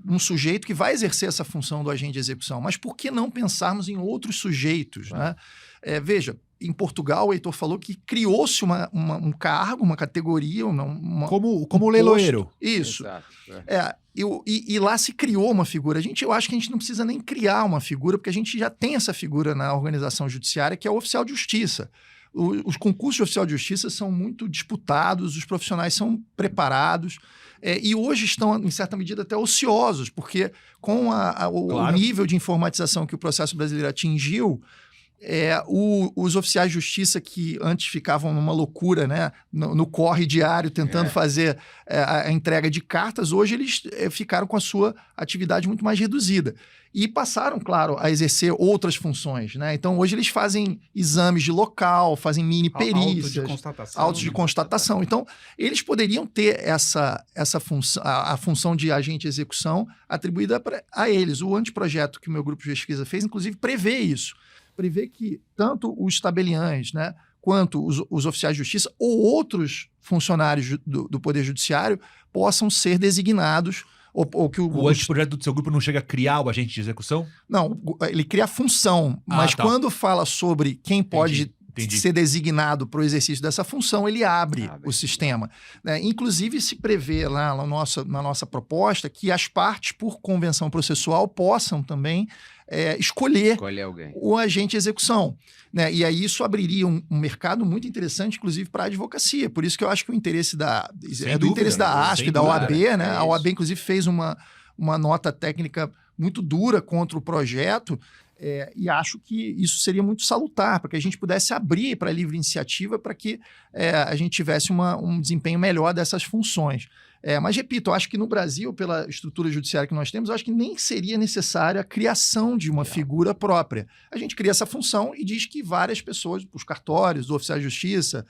um sujeito que vai exercer essa função do agente de execução, mas por que não pensarmos em outros sujeitos, Claro. né? Veja, em Portugal, o Heitor falou que criou-se um cargo, uma categoria, Como o leiloeiro. Isso. Exato. E lá se criou uma figura. Eu acho que a gente não precisa nem criar uma figura, porque a gente já tem essa figura na organização judiciária, que é o oficial de justiça. Os concursos de oficial de justiça são muito disputados, os profissionais são preparados, e hoje estão, em certa medida, até ociosos, porque com o nível de informatização que o processo brasileiro atingiu, os oficiais de justiça que antes ficavam numa loucura, né, no corre diário, tentando fazer a entrega de cartas, hoje eles ficaram com a sua atividade muito mais reduzida. E passaram, claro, a exercer outras funções, né? Então, hoje eles fazem exames de local, fazem mini-perícias, autos de constatação. Então, eles poderiam ter essa função, a função de agente de execução atribuída a eles. O anteprojeto que o meu grupo de pesquisa fez, inclusive, prevê isso. Prevê que tanto os tabeliães, né, quanto os oficiais de justiça ou outros funcionários do Poder Judiciário possam ser designados. Ou que o anteprojeto do seu grupo não chega a criar o agente de execução? Não, ele cria a função, mas quando fala sobre quem pode ser designado para o exercício dessa função, ele abre o sistema. Inclusive, se prevê lá na nossa proposta que as partes, por convenção processual, possam também escolher alguém. o agente de execução. Né? E aí isso abriria um mercado muito interessante, inclusive, para a advocacia. Por isso que eu acho que o interesse interesse da ASP, da OAB, né? A OAB, inclusive, fez uma nota técnica muito dura contra o projeto, e acho que isso seria muito salutar, para que a gente pudesse abrir para a livre iniciativa, para que a gente tivesse um desempenho melhor dessas funções. Mas, repito, eu acho que no Brasil, pela estrutura judiciária que nós temos, eu acho que nem seria necessária a criação de uma figura própria. A gente cria essa função e diz que várias pessoas, os cartórios, o oficial de justiça,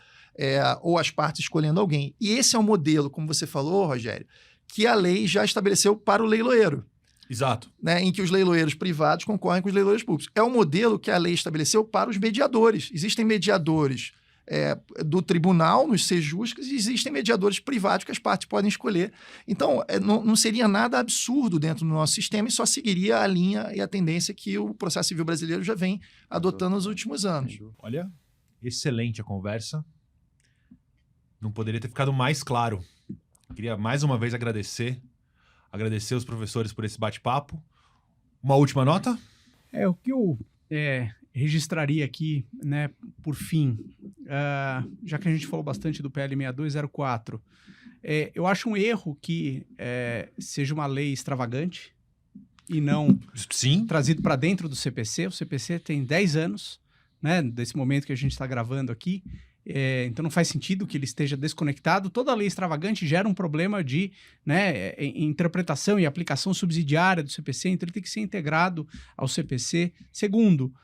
ou as partes escolhendo alguém. E esse é o modelo, como você falou, Rogério, que a lei já estabeleceu para o leiloeiro. Exato. Né, em que os leiloeiros privados concorrem com os leiloeiros públicos. É o modelo que a lei estabeleceu para os mediadores. Existem mediadores do tribunal, nos sejuscas, e existem mediadores privados que as partes podem escolher. Então, não seria nada absurdo dentro do nosso sistema e só seguiria a linha e a tendência que o processo civil brasileiro já vem adotando nos últimos anos. Olha, excelente a conversa. Não poderia ter ficado mais claro. Queria mais uma vez agradecer os professores por esse bate-papo. Uma última nota? O que eu registraria aqui, né, por fim, já que a gente falou bastante do PL 6204, eu acho um erro que seja uma lei extravagante e não trazido para dentro do CPC. O CPC tem 10 anos, né, desse momento que a gente está gravando aqui. Então não faz sentido que ele esteja desconectado. Toda lei extravagante gera um problema de interpretação e aplicação subsidiária do CPC, então ele tem que ser integrado ao CPC. Segundo,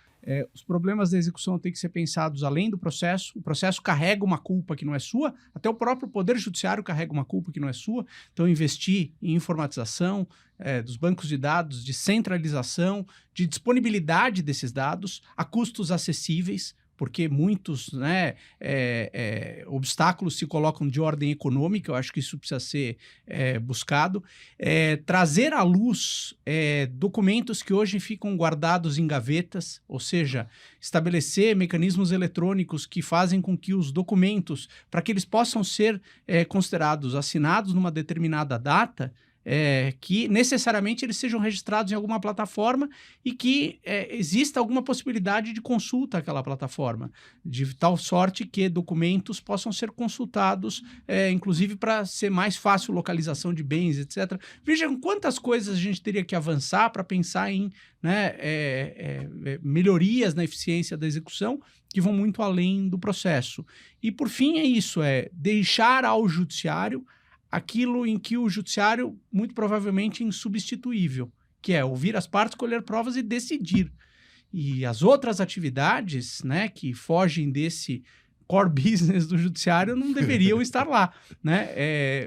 os problemas da execução têm que ser pensados além do processo. O processo carrega uma culpa que não é sua, até o próprio Poder Judiciário carrega uma culpa que não é sua. Então investir em informatização dos bancos de dados, de centralização, de disponibilidade desses dados a custos acessíveis, porque muitos obstáculos se colocam de ordem econômica. Eu acho que isso precisa ser buscado. Trazer à luz documentos que hoje ficam guardados em gavetas, ou seja, estabelecer mecanismos eletrônicos que fazem com que os documentos, para que eles possam ser considerados assinados numa determinada data, que necessariamente eles sejam registrados em alguma plataforma e que exista alguma possibilidade de consulta àquela plataforma, de tal sorte que documentos possam ser consultados, inclusive para ser mais fácil localização de bens, etc. Vejam quantas coisas a gente teria que avançar para pensar em, né, melhorias na eficiência da execução que vão muito além do processo. E, por fim, é isso, deixar ao judiciário aquilo em que o judiciário, muito provavelmente, é insubstituível, que é ouvir as partes, colher provas e decidir. E as outras atividades, né, que fogem desse core business do judiciário não deveriam estar lá, né?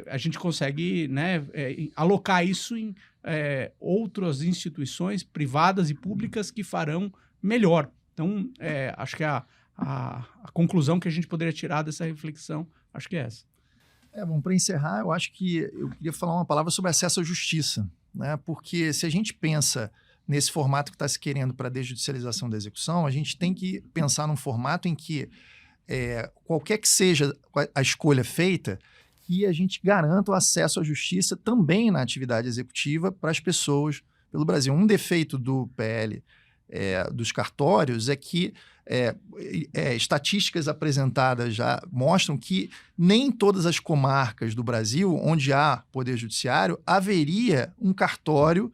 A gente consegue, né, alocar isso em outras instituições privadas e públicas que farão melhor. Então, acho que a conclusão que a gente poderia tirar dessa reflexão, acho que é essa. Bom, para encerrar, eu acho que eu queria falar uma palavra sobre acesso à justiça, né? Porque se a gente pensa nesse formato que está se querendo para a desjudicialização da execução, a gente tem que pensar num formato em que qualquer que seja a escolha feita, que a gente garanta o acesso à justiça também na atividade executiva para as pessoas pelo Brasil. Um defeito do PL dos cartórios é que estatísticas apresentadas já mostram que nem em todas as comarcas do Brasil, onde há poder judiciário, haveria um cartório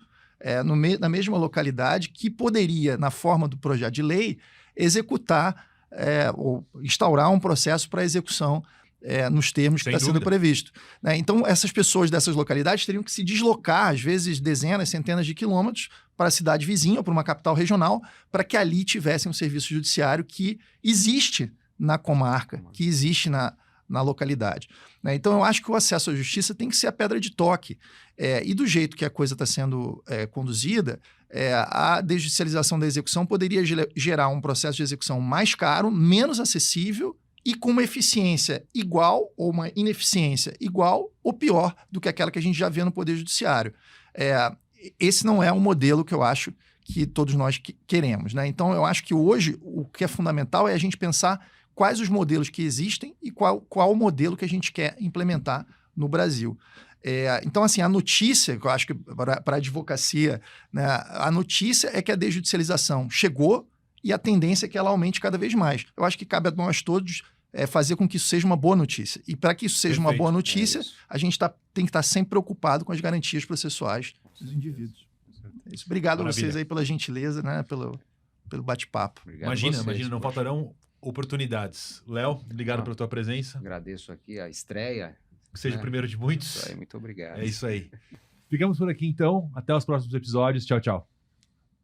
na mesma localidade que poderia, na forma do projeto de lei, executar ou instaurar um processo para execução nos termos que está sendo previsto, né? Então, essas pessoas dessas localidades teriam que se deslocar, às vezes, dezenas, centenas de quilômetros para a cidade vizinha ou para uma capital regional, para que ali tivessem um serviço judiciário que existe na comarca, que existe na localidade, né? Então, eu acho que o acesso à justiça tem que ser a pedra de toque. E do jeito que a coisa está sendo conduzida, a desjudicialização da execução poderia gerar um processo de execução mais caro, menos acessível e com uma eficiência igual ou uma ineficiência igual ou pior do que aquela que a gente já vê no Poder Judiciário. Esse não é um modelo que eu acho que todos nós queremos, né? Então, eu acho que hoje o que é fundamental é a gente pensar quais os modelos que existem e qual o modelo que a gente quer implementar no Brasil. Então, assim, a notícia, que eu acho que para a advocacia, né, a notícia é que a desjudicialização chegou e a tendência é que ela aumente cada vez mais. Eu acho que cabe a nós todos fazer com que isso seja uma boa notícia. E para que isso seja uma boa notícia, a gente tem que estar sempre preocupado com as garantias processuais dos indivíduos. É isso. Obrigado a vocês aí pela gentileza, né, pelo bate-papo. Imagina, não faltarão oportunidades. Léo, obrigado pela tua presença. Agradeço aqui a estreia. Que seja o primeiro de muitos. Isso aí, muito obrigado. É isso aí. Ficamos por aqui, então. Até os próximos episódios. Tchau, tchau.